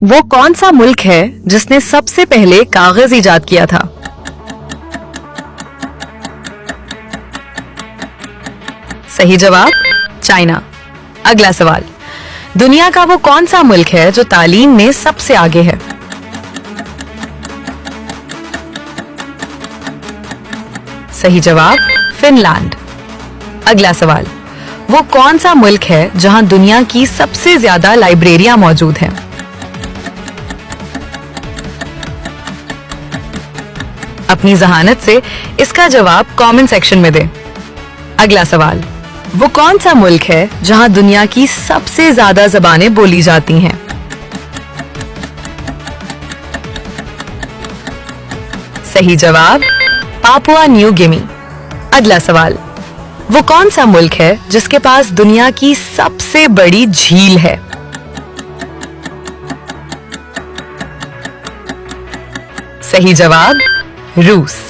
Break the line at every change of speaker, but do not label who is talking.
वो कौन सा मुल्क है जिसने सबसे पहले कागज इजाद किया था? सही जवाब चाइना। अगला सवाल, दुनिया का वो कौन सा मुल्क है जो तालीम में सबसे आगे है? सही जवाब फिनलैंड। अगला सवाल, वो कौन सा मुल्क है जहां दुनिया की सबसे ज्यादा लाइब्रेरियां मौजूद हैं? अपनी जहानत से इसका जवाब कमेंट सेक्शन में दें। अगला सवाल, वो कौन सा मुल्क है जहां दुनिया की सबसे ज्यादा ज़बानें बोली जाती हैं? सही जवाब पापुआ न्यू गिनी। अगला सवाल, वो कौन सा मुल्क है जिसके पास दुनिया की सबसे बड़ी झील है? सही जवाब रूस।